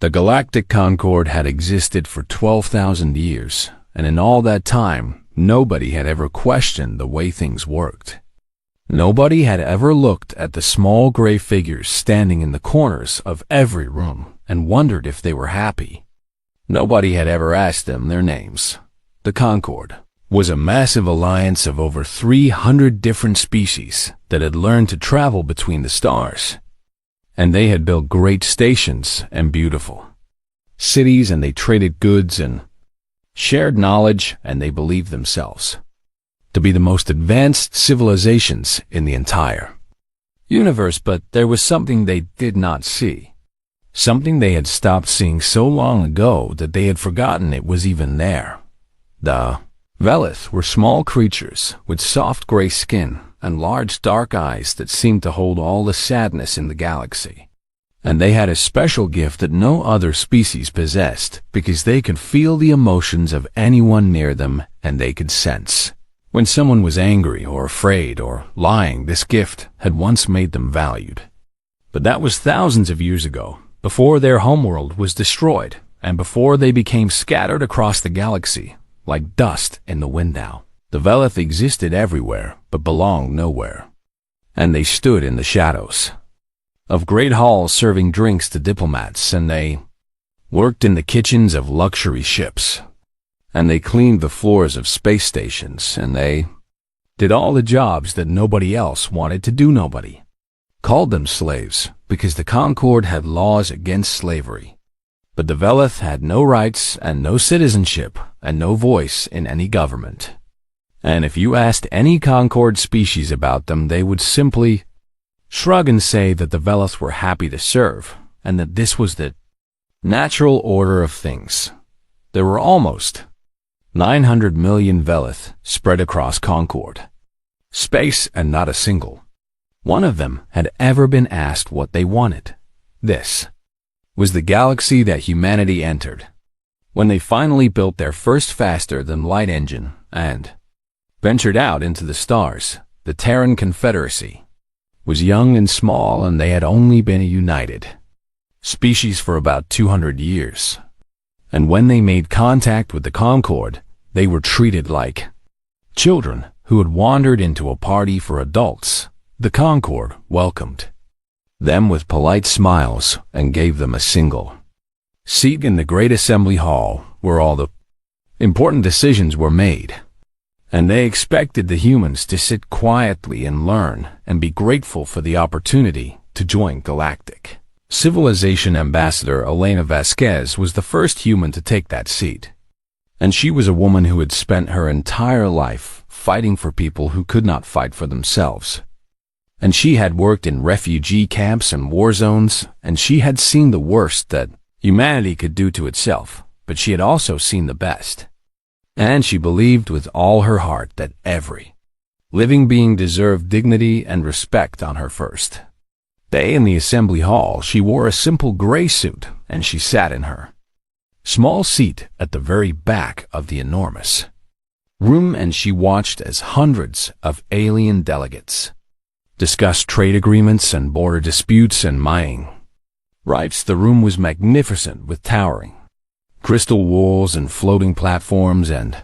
The Galactic Concord had existed for 12,000 years, and in all that time, nobody had ever questioned the way things worked. Nobody had ever looked at the small gray figures standing in the corners of every room and wondered if they were happy. Nobody had ever asked them their names. The Concord was a massive alliance of over 300 different species that had learned to travel between the stars. And they had built great stations and beautiful cities, and they traded goods and shared knowledge, and they believed themselves to be the most advanced civilizations in the entire universe. But there was something they did not see, something they had stopped seeing so long ago that they had forgotten it was even there. The Velith were small creatures with soft gray skin and large dark eyes that seemed to hold all the sadness in the galaxy. And they had a special gift that no other species possessed, because they could feel the emotions of anyone near them, and they could sense when someone was angry or afraid or lying. This gift had once made them valued. But that was thousands of years ago, before their homeworld was destroyed, and before they became scattered across the galaxy like dust in the wind now. The Velith existed everywhere, but belonged nowhere. And they stood in the shadows of great halls serving drinks to diplomats, and they worked in the kitchens of luxury ships, and they cleaned the floors of space stations, and they did all the jobs that nobody else wanted to do. Nobody called them slaves, because the Concord had laws against slavery. But the Velith had no rights and no citizenship and no voice in any government. And if you asked any Concord species about them, they would simply shrug and say that the Velith were happy to serve, and that this was the natural order of things. There were almost 900 million Velith spread across Concord space, and not a single one of them had ever been asked what they wanted. This was the galaxy that humanity entered when they finally built their first faster-than-light engine and ventured out into the stars. The Terran Confederacy was young and small, and they had only been a united species for about 200 years. And when they made contact with the Concord, they were treated like children who had wandered into a party for adults. The Concord welcomed them with polite smiles and gave them a single seat in the great assembly hall where all the important decisions were made. And they expected the humans to sit quietly and learn and be grateful for the opportunity to join Galactic Civilization. Ambassador Elena Vasquez was the first human to take that seat. And she was a woman who had spent her entire life fighting for people who could not fight for themselves. And she had worked in refugee camps and war zones, and she had seen the worst that humanity could do to itself, but she had also seen the best. And she believed with all her heart that every living being deserved dignity and respect. On her first day in the assembly hall, she wore a simple gray suit, and she sat in her small seat at the very back of the enormous room, and she watched as hundreds of alien delegates discussed trade agreements and border disputes and mining rights. The room was magnificent, with towering crystal walls and floating platforms and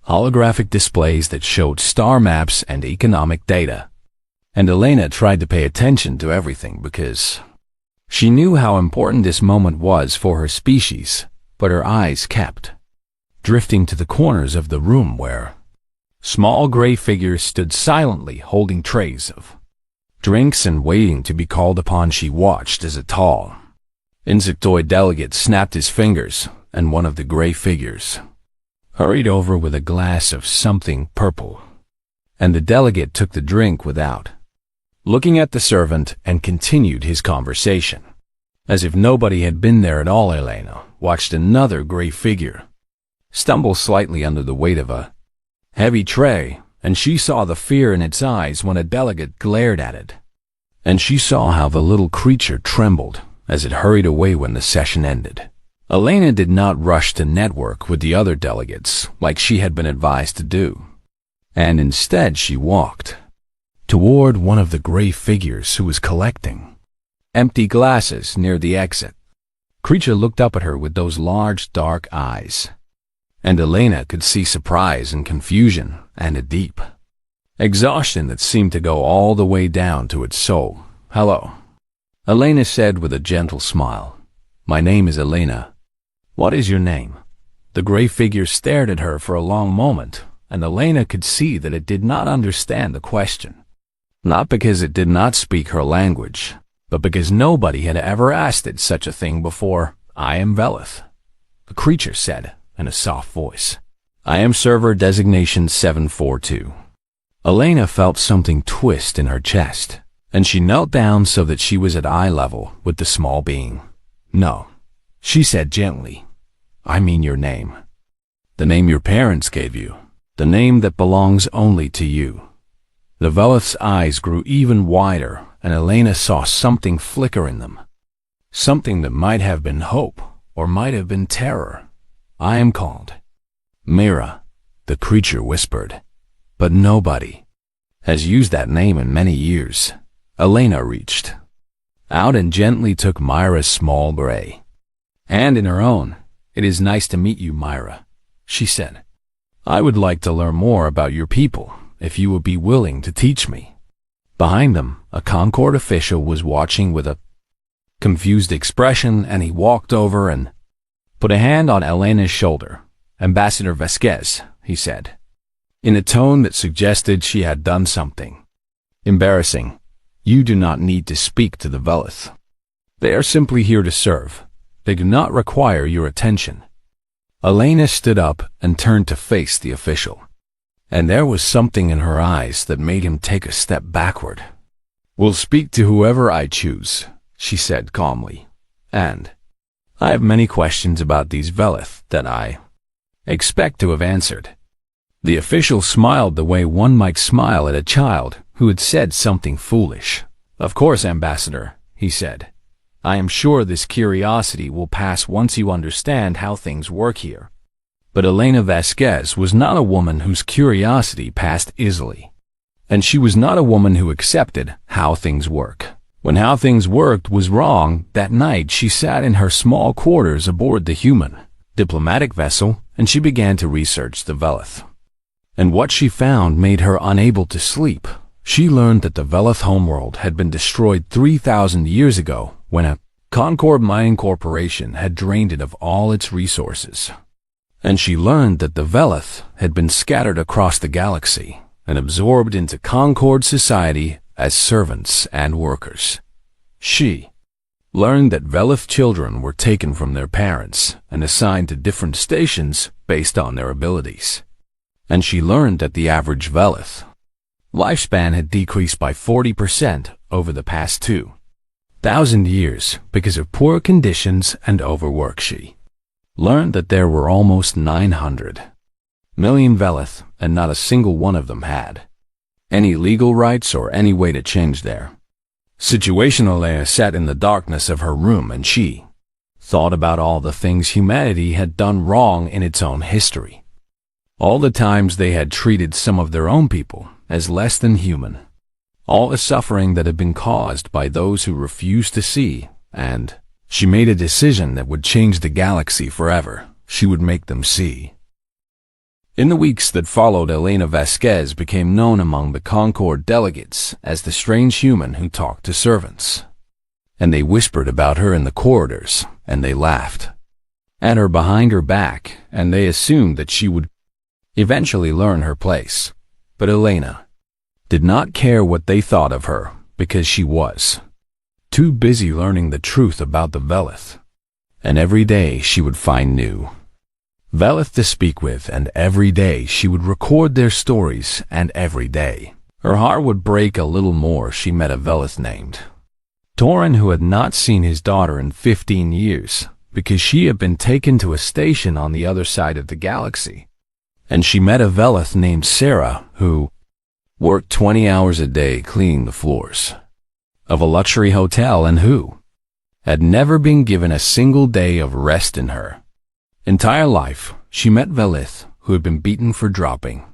holographic displays that showed star maps and economic data. And Elena tried to pay attention to everything because she knew how important this moment was for her species, but her eyes kept drifting to the corners of the room where small gray figures stood silently holding trays of drinks and waiting to be called upon. She watched as a tall insectoid delegate snapped his fingers, and one of the gray figures hurried over with a glass of something purple. And the delegate took the drink without looking at the servant and continued his conversation as if nobody had been there at all. Elena watched another gray figure stumble slightly under the weight of a heavy tray, and she saw the fear in its eyes when a delegate glared at it. And she saw how the little creature trembled as it hurried away when the session ended. Elena did not rush to network with the other delegates like she had been advised to do, and instead she walked toward one of the gray figures who was collecting empty glasses near the exit. Creature looked up at her with those large, dark eyes. And Elena could see surprise and confusion and a deep exhaustion that seemed to go all the way down to its soul. "Hello," Elena said with a gentle smile. "My name is Elena. What is your name?" The gray figure stared at her for a long moment, and Elena could see that it did not understand the question. Not because it did not speak her language, but because nobody had ever asked it such a thing before. "I am Velith," the creature said in a soft voice. "I am server designation 742. Elena felt something twist in her chest, and she knelt down so that she was at eye level with the small being. "No," she said gently. "I mean your name. The name your parents gave you. The name that belongs only to you." The Velith's eyes grew even wider, and Elena saw something flicker in them. Something that might have been hope, or might have been terror. "I am called Mira," the creature whispered. "But nobody has used that name in many years." Elena reached out and gently took Myra's small gray hand in her own. "It is nice to meet you, Myra," she said. "I would like to learn more about your people, if you would be willing to teach me." Behind them, a Concord official was watching with a confused expression, and he walked over and put a hand on Elena's shoulder. "Ambassador Vasquez," he said, in a tone that suggested she had done something embarrassing. "You do not need to speak to the Velith. They are simply here to serve. They do not require your attention." Elena stood up and turned to face the official, and there was something in her eyes that made him take a step backward. "We'll speak to whoever I choose," she said calmly. "And I have many questions about these Velith that I expect to have answered." The official smiled the way one might smile at a child who had said something foolish. "Of course, Ambassador," he said. "I am sure this curiosity will pass once you understand how things work here." But Elena Vasquez was not a woman whose curiosity passed easily. And she was not a woman who accepted how things work. When how things worked was wrong, that night she sat in her small quarters aboard the human diplomatic vessel, and she began to research the Velith. And what she found made her unable to sleep. She learned that the Velith homeworld had been destroyed 3,000 years ago when a Concord mining corporation had drained it of all its resources. And she learned that the Velith had been scattered across the galaxy and absorbed into Concord society as servants and workers. She learned that Velith children were taken from their parents and assigned to different stations based on their abilities. And she learned that the average Velith lifespan had decreased by 40% over the past 2,000 years because of poor conditions and overwork. She learned that there were almost 900 million Velith, and not a single one of them had any legal rights or any way to change their situation. Elena sat in the darkness of her room, and she thought about all the things humanity had done wrong in its own history. All the times they had treated some of their own people as less than human. All the suffering that had been caused by those who refused to see, and she made a decision that would change the galaxy forever. She would make them see. In the weeks that followed, Elena Vasquez became known among the Concord delegates as the strange human who talked to servants. And they whispered about her in the corridors, and they laughed at her behind her back, and they assumed that she would eventually learn her place. But Elena did not care what they thought of her, because she was too busy learning the truth about the Velith. And every day she would find new Velith to speak with, and every day she would record their stories, and every day her heart would break a little more. She met a Velith named Torin, who had not seen his daughter in 15 years, because she had been taken to a station on the other side of the galaxy. And she met a Velith named Sarah, who worked 20 hours a day cleaning the floors of a luxury hotel, and who had never been given a single day of rest in her entire life. She met Velith, who had been beaten for dropping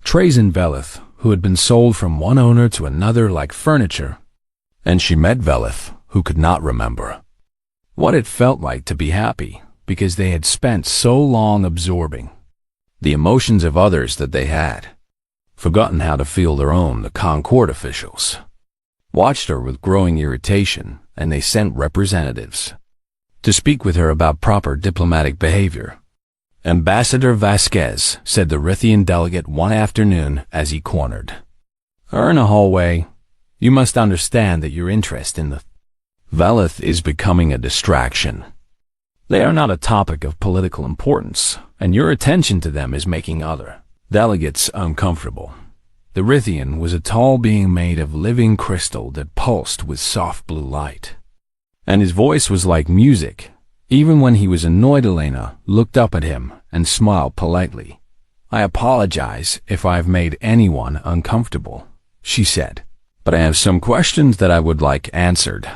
trays in Velith, who had been sold from one owner to another like furniture. And she met Velith, who could not remember what it felt like to be happy, because they had spent so long absorbing the emotions of others that they had forgotten how to feel their own. The Concord officials watched her with growing irritation, and they sent representatives to speak with her about proper diplomatic behavior. Ambassador Vasquez, said the Rithian delegate one afternoon as he cornered her in a hallway, you must understand that your interest in the Velith is becoming a distraction. They are not a topic of political importance, and your attention to them is making other delegates uncomfortable. The Rithian was a tall being made of living crystal that pulsed with soft blue light, and his voice was like music. Even when he was annoyed, Elena looked up at him and smiled politely. I apologize if I've made anyone uncomfortable, she said, but I have some questions that I would like answered.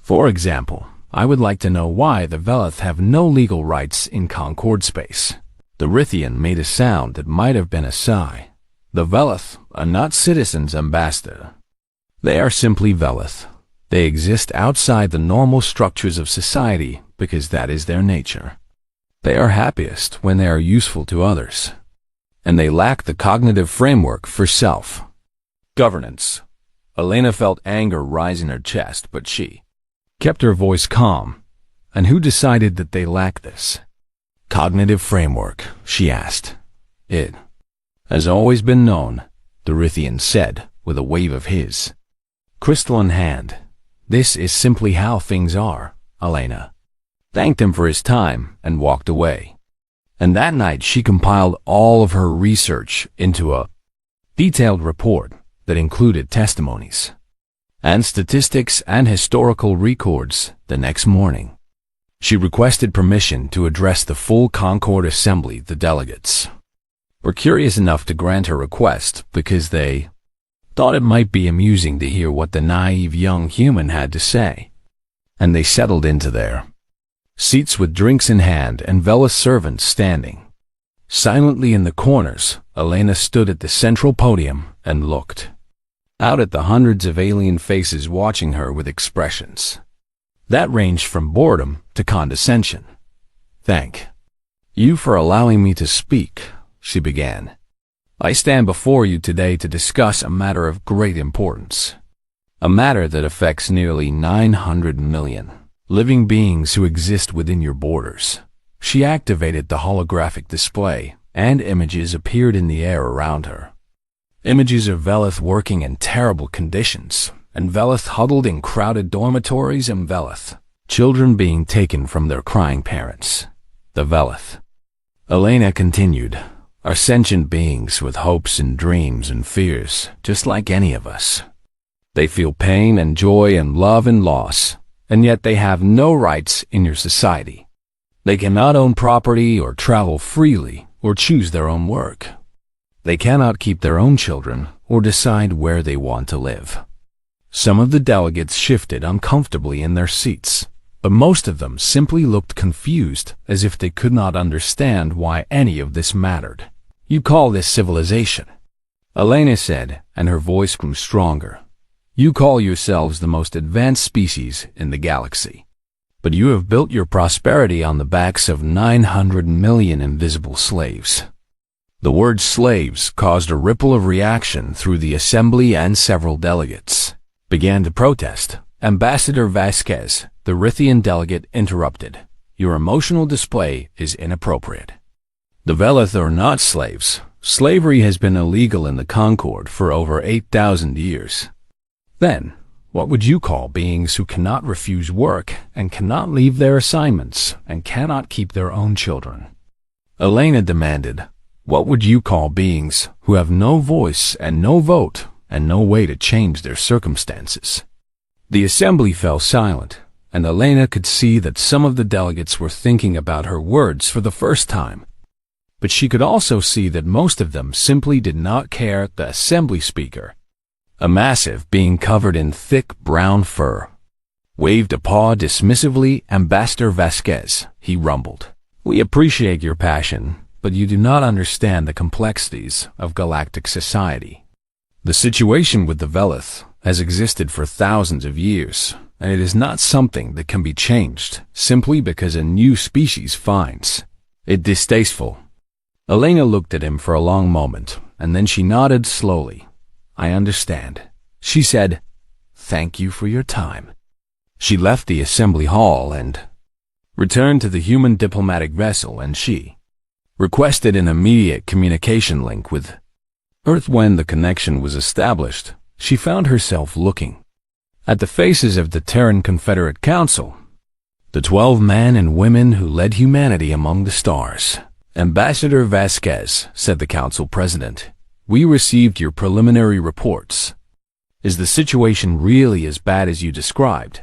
For example, I would like to know why the Velith have no legal rights in Concord space. The Rithian made a sound that might have been a sigh. The Velith are not citizens, Ambassador. They are simply Velith. They exist outside the normal structures of society because that is their nature. They are happiest when they are useful to others, and they lack the cognitive framework for self-governance. Elena felt anger rise in her chest, but she kept her voice calm. And who decided that they lack this cognitive framework? She asked. It has always been known, the Rithian said with a wave of his crystalline hand. This is simply how things are. Elena thanked him for his time and walked away. And that night she compiled all of her research into a detailed report that included testimonies and statistics and historical records. The next morning, she requested permission to address the full Concord Assembly. The delegates were curious enough to grant her request because they thought it might be amusing to hear what the naive young human had to say. And they settled into their seats with drinks in hand and Velith servants standing silently in the corners. Elena stood at the central podium and looked out at the hundreds of alien faces watching her with expressions that ranged from boredom to condescension. Thank you for allowing me to speak, she began. I stand before you today to discuss a matter of great importance, a matter that affects nearly 900 million living beings who exist within your borders. She activated the holographic display, and images appeared in the air around her. Images of Velith working in terrible conditions, and Velith huddled in crowded dormitories, and Velith children being taken from their crying parents. The Velith, Elena continued, are sentient beings with hopes and dreams and fears, just like any of us. They feel pain and joy and love and loss, and yet they have no rights in your society. They cannot own property or travel freely or choose their own work. They cannot keep their own children or decide where they want to live. Some of the delegates shifted uncomfortably in their seats, but most of them simply looked confused, as if they could not understand why any of this mattered. You call this civilization, Elena said, and her voice grew stronger. You call yourselves the most advanced species in the galaxy, but you have built your prosperity on the backs of 900 million invisible slaves. The word slaves caused a ripple of reaction through the assembly, and several delegates began to protest. Ambassador Vasquez, the Rithian delegate, interrupted. Your emotional display is inappropriate. The Velith are not slaves. Slavery has been illegal in the Concord for over 8,000 years. Then, what would you call beings who cannot refuse work and cannot leave their assignments and cannot keep their own children? Elena demanded. What would you call beings who have no voice and no vote and no way to change their circumstances? The assembly fell silent, and Elena could see that some of the delegates were thinking about her words for the first time. But she could also see that most of them simply did not care. The assembly speaker, a massive being covered in thick brown fur, waved a paw dismissively. Ambassador Vasquez, he rumbled. We appreciate your passion, but you do not understand the complexities of galactic society. The situation with the Velith has existed for thousands of years, and it is not something that can be changed simply because a new species finds it distasteful. Elena looked at him for a long moment, and then she nodded slowly. "I understand," she said. "Thank you for your time." She left the assembly hall and returned to the human diplomatic vessel, and she requested an immediate communication link with Earth. When the connection was established, she found herself looking at the faces of the Terran Confederate Council, the 12 men and women who led humanity among the stars. "Ambassador Vasquez," said the council president, "we received your preliminary reports. Is the situation really as bad as you described?"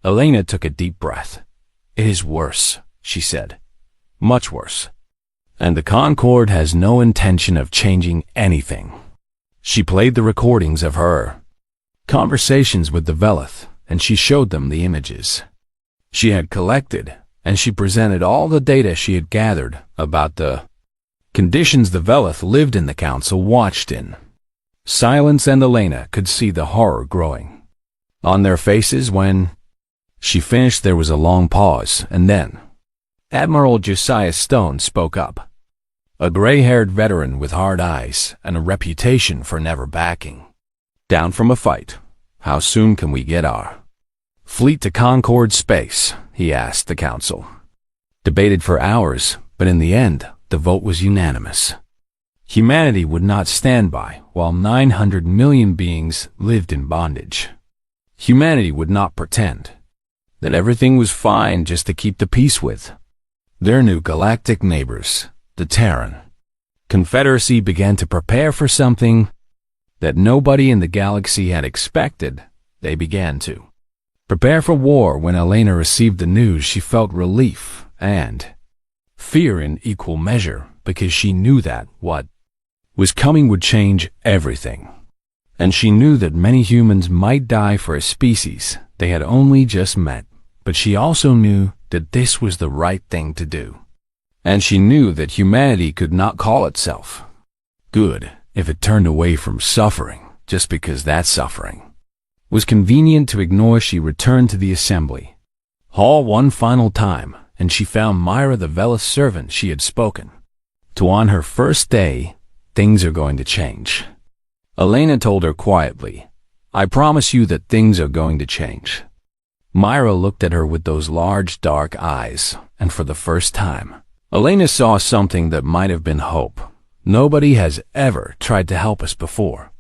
Elena took a deep breath. "It is worse," she said. "Much worse. And the Concorde has no intention of changing anything." She played the recordings of her conversations with the Velith, and she showed them the images she had collected, and she presented all the data she had gathered about the conditions the Velith lived in. The council watched in silence, and Elena could see the horror growing on their faces. When she finished, there was a long pause, and then Admiral Josiah Stone spoke up, a gray-haired veteran with hard eyes and a reputation for never backing down from a fight. "How soon can we get our fleet to Concorde space?" he asked the council. Debated for hours, but in the end, the vote was unanimous. Humanity would not stand by while 900 million beings lived in bondage. Humanity would not pretend that everything was fine just to keep the peace with their new galactic neighbors. The Terran Confederacy began to prepare for something that nobody in the galaxy had expected. They began to prepare for war. When Elena received the news, she felt relief and fear in equal measure, because she knew that what was coming would change everything. And she knew that many humans might die for a species they had only just met, but she also knew that this was the right thing to do. And she knew that humanity could not call itself good if it turned away from suffering just because that suffering was convenient to ignore. She returned to the assembly hall one final time, and she found Myra, the Velith servant she had spoken to on her first day. "Things are going to change," Elena told her quietly. "I promise you that things are going to change." Myra looked at her with those large dark eyes, and for the first time, Elena saw something that might have been hope. "Nobody has ever tried to help us before,"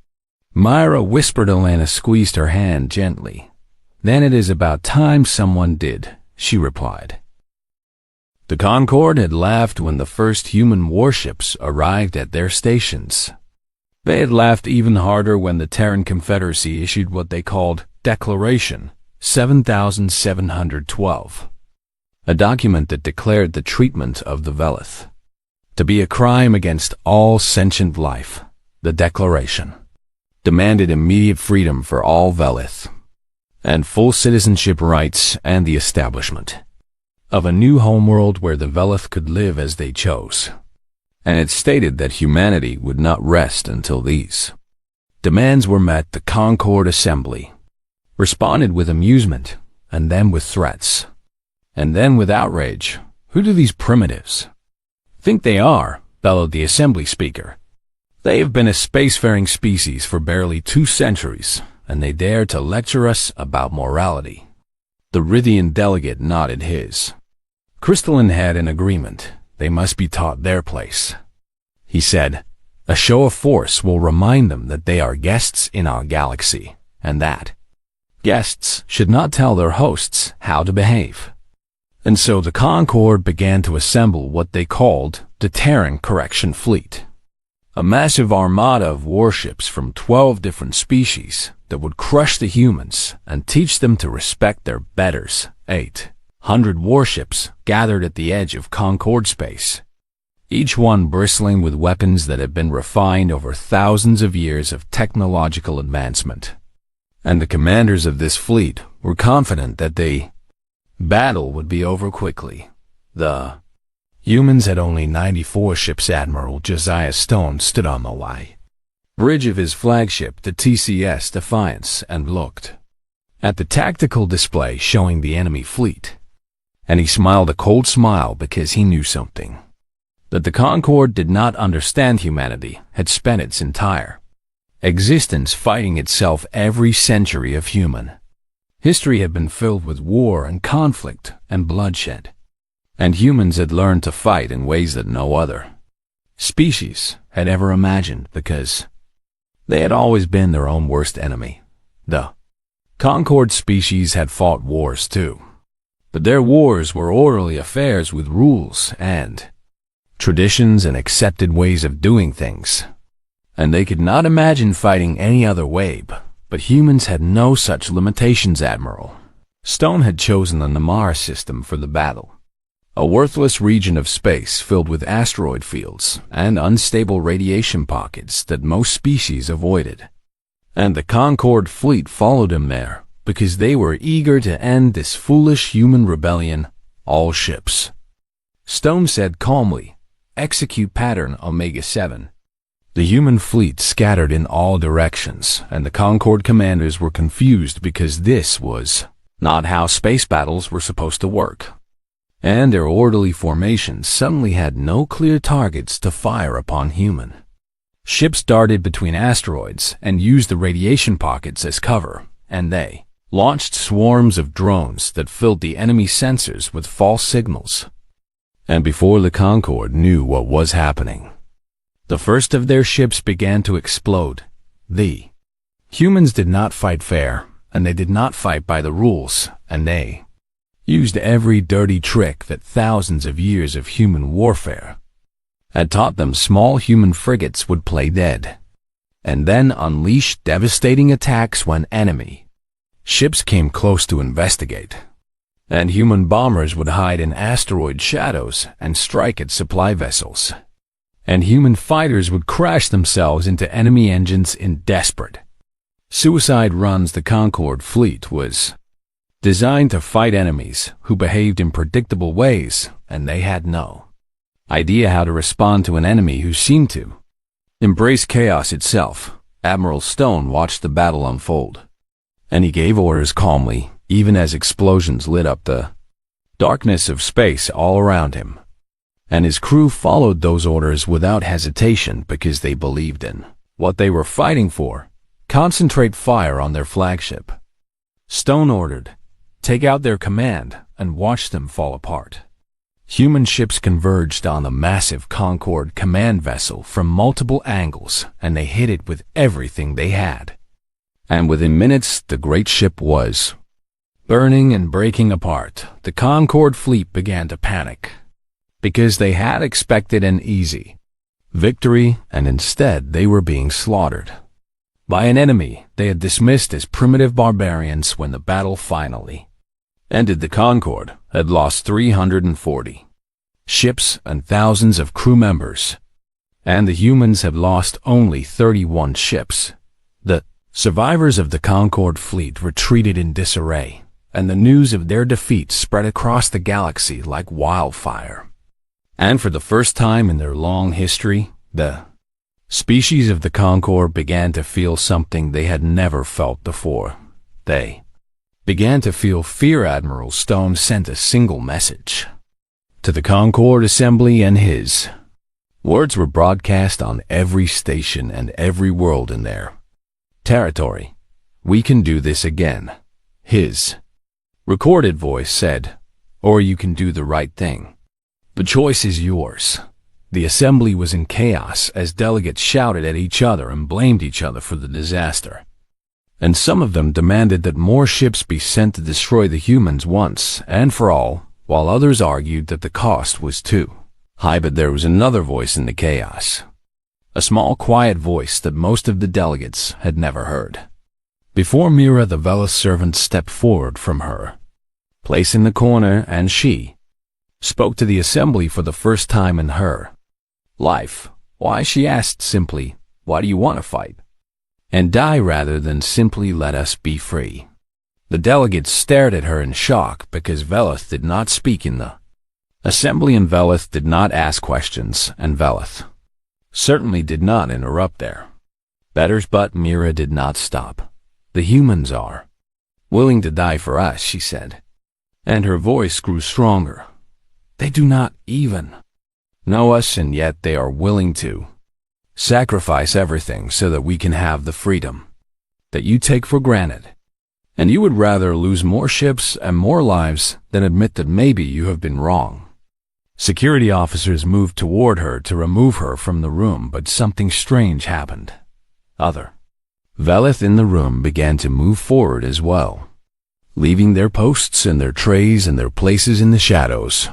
Myra whispered. Elena squeezed her hand gently. "Then it is about time someone did," she replied. The Concorde had laughed when the first human warships arrived at their stations. They had laughed even harder when the Terran Confederacy issued what they called Declaration 7712, a document that declared the treatment of the Velith to be a crime against all sentient life. The Declaration demanded immediate freedom for all Velith and full citizenship rights, and the establishment of a new homeworld where the Velith could live as they chose. And it stated that humanity would not rest until these demands were met. The Concorde Assembly responded with amusement, and then with threats, and then with outrage. "Who do these primitives think they are?" bellowed the assembly speaker. "They have been a spacefaring species for barely 2 centuries, and they dare to lecture us about morality." The Rithian delegate nodded his crystalline head in agreement. "They must be taught their place," he said. "A show of force will remind them that they are guests in our galaxy, and that guests should not tell their hosts how to behave." And so the Concorde began to assemble what they called the Terran Correction Fleet, a massive armada of warships from 12 different species that would crush the humans and teach them to respect their betters. 800 warships gathered at the edge of Concorde space, each one bristling with weapons that had been refined over thousands of years of technological advancement. And the commanders of this fleet were confident that the battle would be over quickly. The humans had only 94 ships. Admiral Josiah Stone stood on the lie bridge of his flagship, the TCS Defiance, and looked at the tactical display showing the enemy fleet. And he smiled a cold smile because he knew something. That the Concorde did not understand humanity had spent its entire existence fighting itself every century of human history had been filled with war and conflict and bloodshed. And humans had learned to fight in ways that no other species had ever imagined because they had always been their own worst enemy. The Concorde species had fought wars too, but their wars were orderly affairs with rules and traditions and accepted ways of doing things. And they could not imagine fighting any other way, but humans had no such limitations. Admiral Stone had chosen the Namara system for the battle, a worthless region of space filled with asteroid fields and unstable radiation pockets that most species avoided. And the Concorde fleet followed him there because they were eager to end this foolish human rebellion. All ships, Stone said calmly, execute pattern Omega-7. The human fleet scattered in all directions, and the Concorde commanders were confused because this was not how space battles were supposed to work. And their orderly formations suddenly had no clear targets to fire upon human ships. Darted between asteroids and used the radiation pockets as cover, and they launched swarms of drones that filled the enemy sensors with false signals. And before the Concorde knew what was happening, the first of their ships began to explode. The humans did not fight fair, and they did not fight by the rules, and they used every dirty trick that thousands of years of human warfare had taught them. Small human frigates would play dead, and then unleash devastating attacks when enemy ships came close to investigate. And human bombers would hide in asteroid shadows and strike at supply vessels. And human fighters would crash themselves into enemy engines in desperate suicide runs. The Concorde fleet was designed to fight enemies who behaved in predictable ways, and they had no idea how to respond to an enemy who seemed to embrace chaos itself. Admiral Stone watched the battle unfold, and he gave orders calmly, even as explosions lit up the darkness of space all around him. And his crew followed those orders without hesitation because they believed in what they were fighting for. Concentrate fire on their flagship, Stone ordered. Take out their command and watch them fall apart. Human ships converged on the massive Concorde command vessel from multiple angles, and they hit it with everything they had. And within minutes, the great ship was burning and breaking apart. The Concorde fleet began to panic because they had expected an easy victory, and instead they were being slaughtered by an enemy they had dismissed as primitive barbarians. When the battle finally ended, the Concorde had lost 340 ships and thousands of crew members, and the humans had lost only 31 ships. The survivors of the Concorde fleet retreated in disarray, and the news of their defeat spread across the galaxy like wildfire. And for the first time in their long history, the species of the Concorde began to feel something they had never felt before. They began to feel fear. Admiral Stone sent a single message to the Concorde assembly, and his words were broadcast on every station and every world in their territory. We can do this again, his recorded voice said, or you can do the right thing. The choice is yours. The assembly was in chaos as delegates shouted at each other and blamed each other for the disaster. And some of them demanded that more ships be sent to destroy the humans once and for all, while others argued that the cost was too high. But there was another voice in the chaos, a small quiet voice that most of the delegates had never heard. Before Mira, the Velas servant, stepped forward from her place in the corner, and she spoke to the assembly for the first time in her life. Why, she asked simply, why do you want to fight and die rather than simply let us be free? The delegates stared at her in shock because Veleth did not speak in the assembly, and Veleth did not ask questions, and Veleth certainly did not interrupt their betters. But Mira did not stop. The humans are willing to die for us, she said. And her voice grew stronger. They do not even know us, and yet they are willing to sacrifice everything so that we can have the freedom that you take for granted. And you would rather lose more ships and more lives than admit that maybe you have been wrong. Security officers moved toward her to remove her from the room, but something strange happened. Other Velith in the room began to move forward as well, leaving their posts and their trays and their places in the shadows.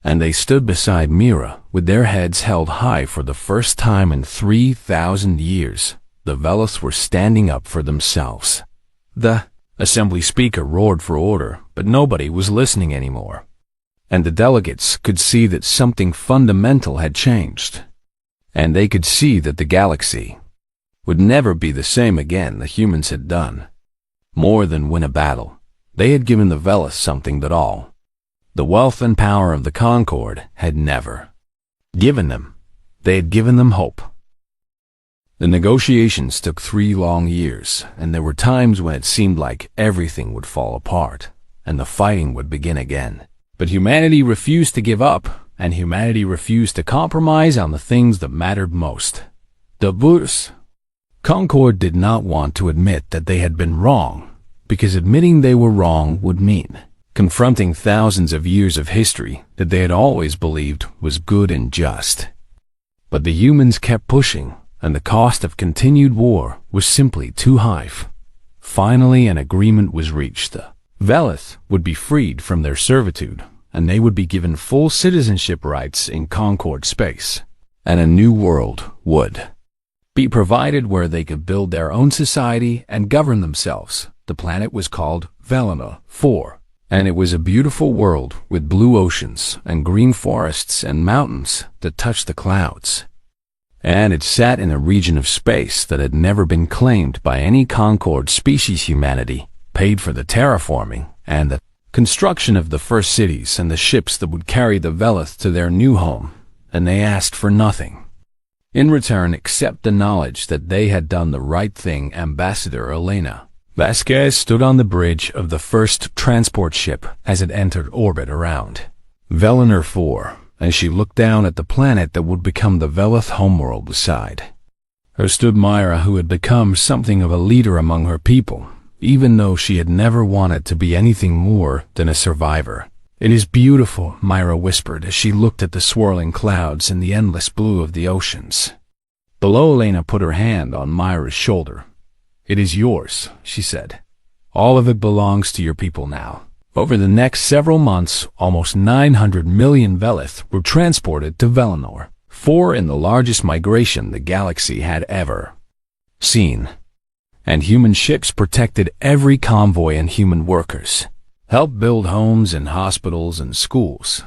And they stood beside Mira, with their heads held high for the first time in 3,000 years. The Veliths were standing up for themselves. The assembly speaker roared for order, but nobody was listening anymore. And the delegates could see that something fundamental had changed. And they could see that the galaxy would never be the same again. The humans had done more than win a battle. They had given the Veliths something that all the wealth and power of the Concord had never given them. They had given them hope. The negotiations took 3 long years, and there were times when it seemed like everything would fall apart, and the fighting would begin again. But humanity refused to give up, and humanity refused to compromise on the things that mattered most. The Bruce Concord did not want to admit that they had been wrong, because admitting they were wrong would mean confronting thousands of years of history that they had always believed was good and just. But the humans kept pushing, and the cost of continued war was simply too high. Finally, an agreement was reached. The Velith would be freed from their servitude, and they would be given full citizenship rights in Concord space, and a new world would be provided where they could build their own society and govern themselves. The planet was called Velina 4, and it was a beautiful world with blue oceans and green forests and mountains that touched the clouds. And it sat in a region of space that had never been claimed by any Concord species. Humanity paid for the terraforming and the construction of the first cities and the ships that would carry the Velith to their new home, and they asked for nothing in return except the knowledge that they had done the right thing. Ambassador Elena Vasquez stood on the bridge of the first transport ship as it entered orbit around Veliner 4, as she looked down at the planet that would become the Velith homeworld. Beside her stood Myra, who had become something of a leader among her people, even though she had never wanted to be anything more than a survivor. "It is beautiful," Myra whispered as she looked at the swirling clouds and the endless blue of the oceans. Below, Elena put her hand on Myra's shoulder. "It is yours," she said. "All of it belongs to your people now." Over the next several months, almost 900 million Velith were transported to Velinor 4 in the largest migration the galaxy had ever seen. And human ships protected every convoy, and human workers helped build homes and hospitals and schools.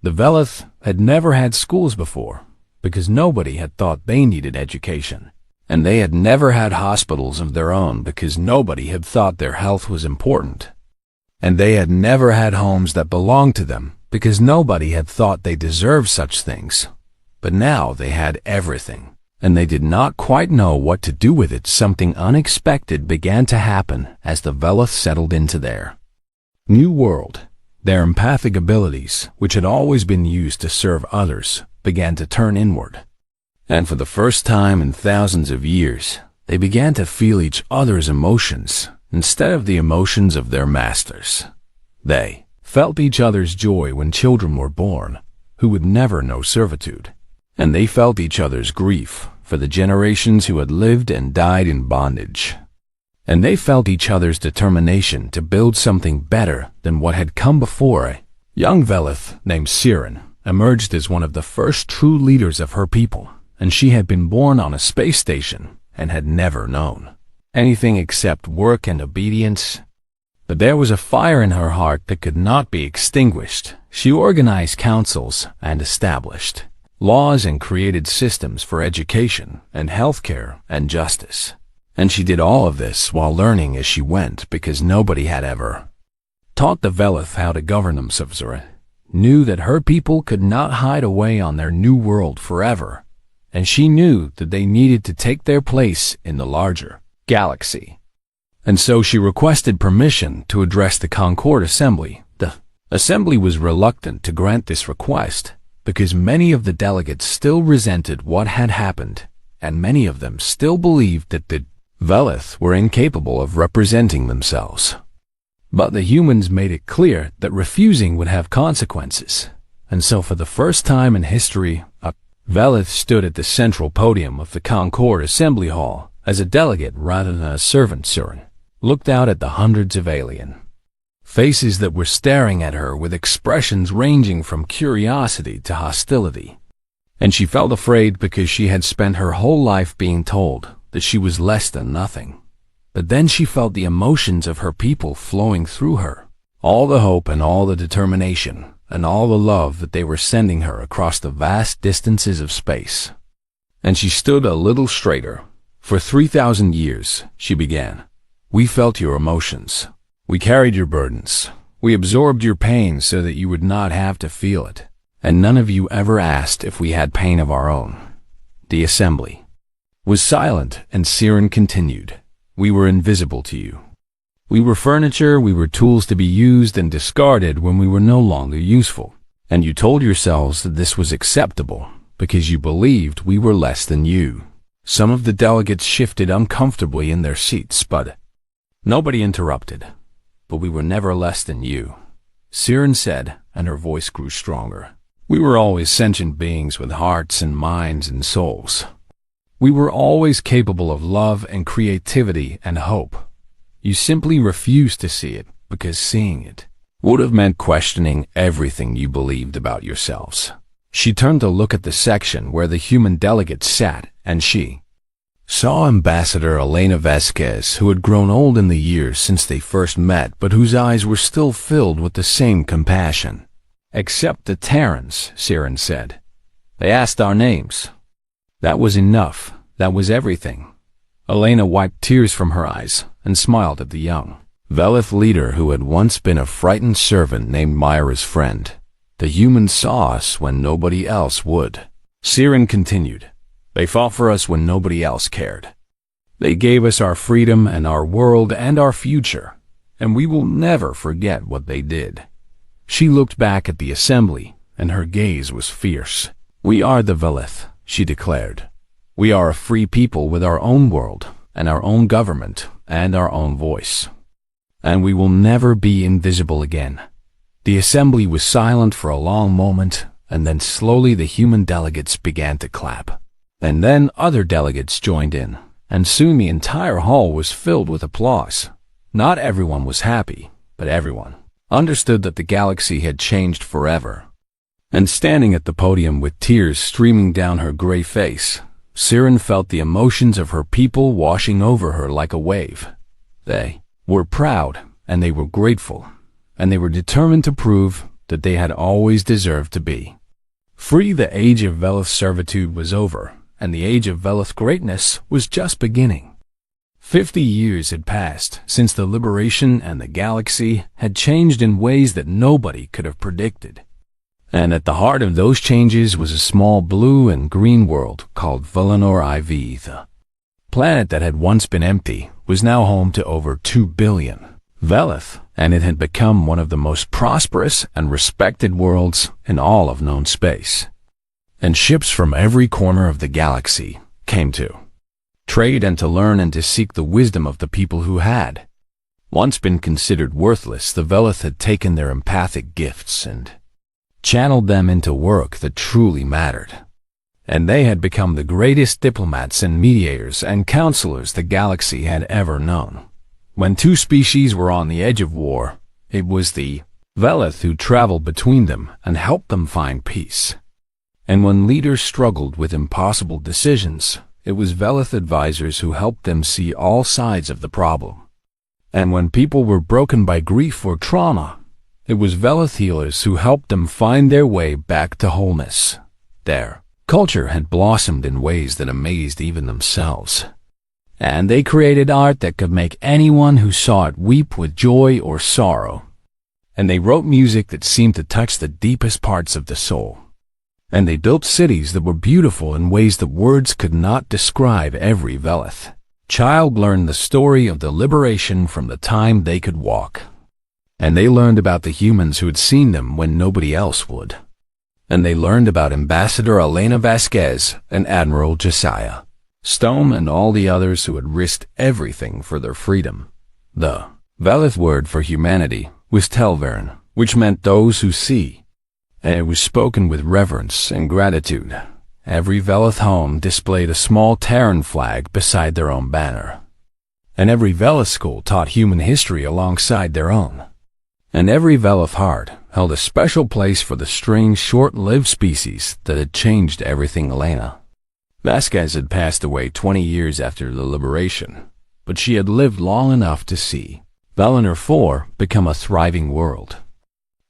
The Velith had never had schools before, because nobody had thought they needed education. And they had never had hospitals of their own because nobody had thought their health was important. And they had never had homes that belonged to them because nobody had thought they deserved such things. But now they had everything, and they did not quite know what to do with it. Something unexpected began to happen as the Velith settled into their new world. Their empathic abilities, which had always been used to serve others, began to turn inward. And for the first time in thousands of years, they began to feel each other's emotions instead of the emotions of their masters. They felt each other's joy when children were born, who would never know servitude. And they felt each other's grief for the generations who had lived and died in bondage. And they felt each other's determination to build something better than what had come before. A young Velith named Siren emerged as one of the first true leaders of her people, and she had been born on a space station and had never known anything except work and obedience. But there was a fire in her heart that could not be extinguished. She organized councils and established laws and created systems for education and healthcare and justice. And she did all of this while learning as she went, because nobody had ever taught the Velith how to govern themselves or knew that her people could not hide away on their new world forever. And she knew that they needed to take their place in the larger galaxy. And so she requested permission to address the Concord Assembly. The Assembly was reluctant to grant this request because many of the delegates still resented what had happened, and many of them still believed that the Velith were incapable of representing themselves. But the humans made it clear that refusing would have consequences, and so for the first time in history, a Velith stood at the central podium of the Concord Assembly Hall as a delegate rather than a servant. Siren looked out at the hundreds of alien faces that were staring at her with expressions ranging from curiosity to hostility. And she felt afraid because she had spent her whole life being told that she was less than nothing. But then she felt the emotions of her people flowing through her, all the hope and all the determination and all the love that they were sending her across the vast distances of space. And she stood a little straighter. For 3,000 years, she began, we felt your emotions. We carried your burdens. We absorbed your pain so that you would not have to feel it. And none of you ever asked if we had pain of our own. The assembly was silent, and Siren continued, we were invisible to you. We were furniture, we were tools to be used and discarded when we were no longer useful. And you told yourselves that this was acceptable because you believed we were less than you. Some of the delegates shifted uncomfortably in their seats, but nobody interrupted. But we were never less than you, Siren said, and her voice grew stronger. We were always sentient beings with hearts and minds and souls. We were always capable of love and creativity and hope. You simply refused to see it because seeing it would have meant questioning everything you believed about yourselves. She turned to look at the section where the human delegates sat, and she saw Ambassador Elena Vasquez, who had grown old in the years since they first met, but whose eyes were still filled with the same compassion. Except the Terrans, Siren said. They asked our names. That was enough. That was everything. Elena wiped tears from her eyes and smiled at the young Velith leader who had once been a frightened servant named Myra's friend. The humans saw us when nobody else would. Siren continued. They fought for us when nobody else cared. They gave us our freedom and our world and our future, and we will never forget what they did. She looked back at the assembly, and her gaze was fierce. We are the Velith, she declared. We are a free people with our own world, and our own government, and our own voice. And we will never be invisible again. The assembly was silent for a long moment, and then slowly the human delegates began to clap. And then other delegates joined in, and soon the entire hall was filled with applause. Not everyone was happy, but everyone understood that the galaxy had changed forever. And standing at the podium with tears streaming down her gray face, Siren felt the emotions of her people washing over her like a wave. They were proud, and they were grateful, and they were determined to prove that they had always deserved to be free. The age of Velith servitude was over, and the age of Velith greatness was just beginning. 50 years had passed since the liberation, and the galaxy had changed in ways that nobody could have predicted. And at the heart of those changes was a small blue and green world called Valinor IV. The planet that had once been empty was now home to over 2 billion Velith, and it had become one of the most prosperous and respected worlds in all of known space. And ships from every corner of the galaxy came to trade and to learn and to seek the wisdom of the people who had once been considered worthless. The Velith had taken their empathic gifts and channeled them into work that truly mattered. And they had become the greatest diplomats and mediators and counselors the galaxy had ever known. When two species were on the edge of war, it was the Velith who traveled between them and helped them find peace. And when leaders struggled with impossible decisions, it was Velith advisors who helped them see all sides of the problem. And when people were broken by grief or trauma, it was Velith healers who helped them find their way back to wholeness. Their culture had blossomed in ways that amazed even themselves. And they created art that could make anyone who saw it weep with joy or sorrow. And they wrote music that seemed to touch the deepest parts of the soul. And they built cities that were beautiful in ways that words could not describe. Every Velith child learned the story of the liberation from the time they could walk. And they learned about the humans who had seen them when nobody else would. And they learned about Ambassador Elena Vasquez and Admiral Josiah Stone and all the others who had risked everything for their freedom. The Velith word for humanity was Telvern, which meant those who see, and it was spoken with reverence and gratitude. Every Velith home displayed a small Terran flag beside their own banner, and every Velith school taught human history alongside their own. And every Velith heart held a special place for the strange, short-lived species that had changed everything. Elena Vasquez had passed away 20 years after the liberation, but she had lived long enough to see Valinor IV become a thriving world.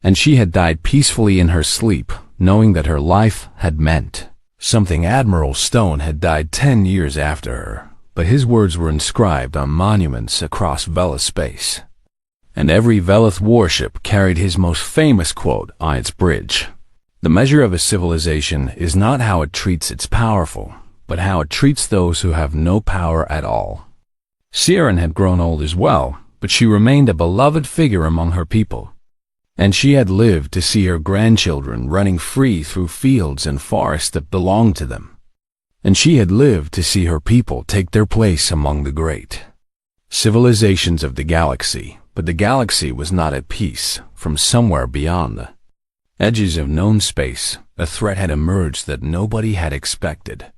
And she had died peacefully in her sleep, knowing that her life had meant something. Admiral Stone had died 10 years after her, but his words were inscribed on monuments across Velith space. And every Velith warship carried his most famous quote on its bridge. The measure of a civilization is not how it treats its powerful, but how it treats those who have no power at all. Siren had grown old as well, but she remained a beloved figure among her people. And she had lived to see her grandchildren running free through fields and forests that belonged to them. And she had lived to see her people take their place among the great civilizations of the galaxy. But the galaxy was not at peace. From somewhere beyond the edges of known space, a threat had emerged that nobody had expected.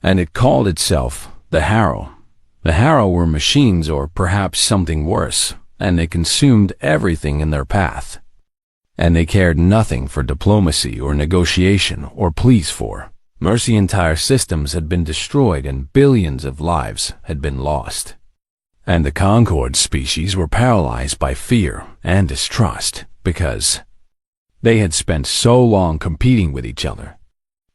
And it called itself the Harrow. The Harrow were machines, or perhaps something worse, and they consumed everything in their path. And they cared nothing for diplomacy or negotiation or pleas for mercy. Entire systems had been destroyed and billions of lives had been lost. And the Concord species were paralyzed by fear and distrust because they had spent so long competing with each other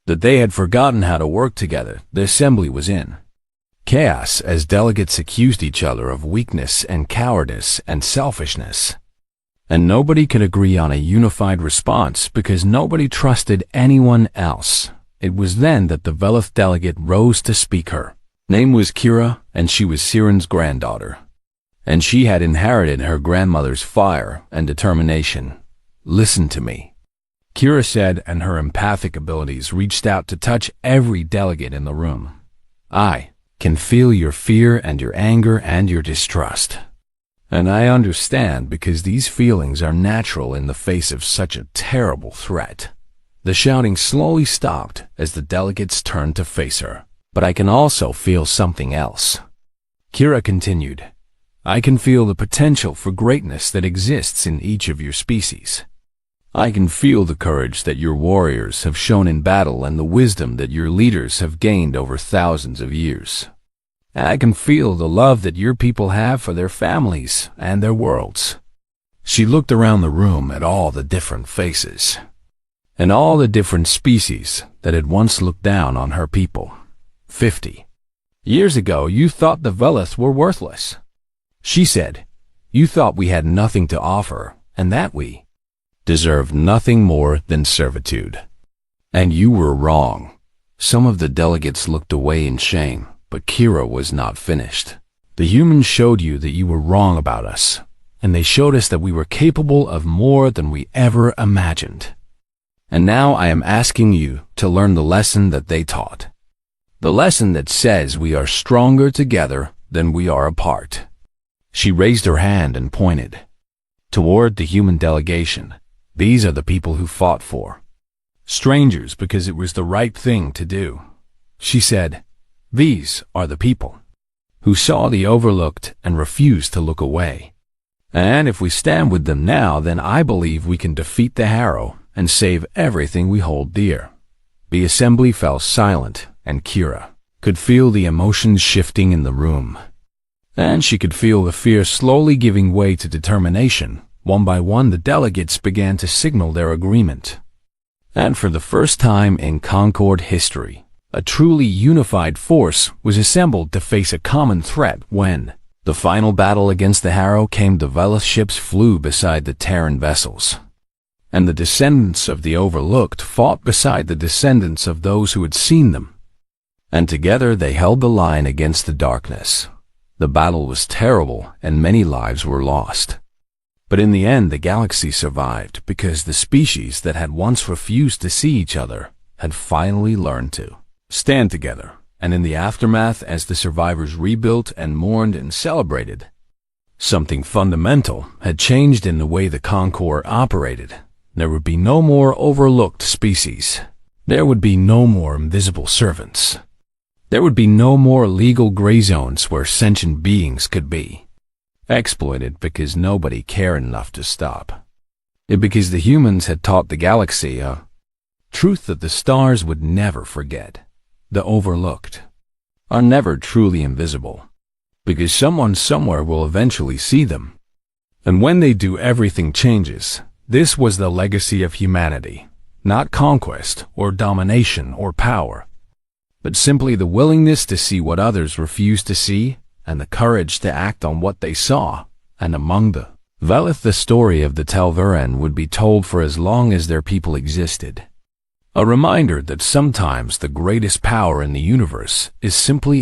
that they had forgotten how to work together. The assembly was in chaos as delegates accused each other of weakness and cowardice and selfishness. And nobody could agree on a unified response because nobody trusted anyone else. It was then that the Velith delegate rose to speak. Her name was Kira, and she was Siren's granddaughter. And she had inherited her grandmother's fire and determination. "Listen to me," Kira said, and her empathic abilities reached out to touch every delegate in the room. "I can feel your fear and your anger and your distrust. And I understand because these feelings are natural in the face of such a terrible threat." The shouting slowly stopped as the delegates turned to face her. "But I can also feel something else," Kira continued. "I can feel the potential for greatness that exists in each of your species. I can feel the courage that your warriors have shown in battle and the wisdom that your leaders have gained over thousands of years. I can feel the love that your people have for their families and their worlds." She looked around the room at all the different faces and all the different species that had once looked down on her people. 50 years ago, you thought the Velith were worthless, she said. "You thought we had nothing to offer and that we deserved nothing more than servitude. And you were wrong." Some of the delegates looked away in shame, but Kira was not finished. "The humans showed you that you were wrong about us, and they showed us that we were capable of more than we ever imagined. And now I am asking you to learn the lesson that they taught. The lesson that says we are stronger together than we are apart." She raised her hand and pointed toward the human delegation. "These are the people who fought for strangers because it was the right thing to do," she said. "These are the people who saw the overlooked and refused to look away. And if we stand with them now, then I believe we can defeat the Harrow and save everything we hold dear." The assembly fell silent, and Kira could feel the emotions shifting in the room. And she could feel the fear slowly giving way to determination. One by one, the delegates began to signal their agreement. And for the first time in Concord history, a truly unified force was assembled to face a common threat. When the final battle against the Harrow came, the Velith ships flew beside the Terran vessels. And the descendants of the overlooked fought beside the descendants of those who had seen them. And together they held the line against the darkness. The battle was terrible and many lives were lost. But in the end, the galaxy survived because the species that had once refused to see each other had finally learned to stand together. And in the aftermath, as the survivors rebuilt and mourned and celebrated, something fundamental had changed in the way the Concord operated. There would be no more overlooked species. There would be no more invisible servants. There would be no more legal gray zones where sentient beings could be exploited because nobody cared enough to stop it, because the humans had taught the galaxy a truth that the stars would never forget. The overlooked are never truly invisible, because someone somewhere will eventually see them. And when they do, everything changes. This was the legacy of humanity, not conquest or domination or power, but simply the willingness to see what others refused to see and the courage to act on what they saw. And among the Velith, the story of the Telveran would be told for as long as their people existed. A reminder that sometimes the greatest power in the universe is simply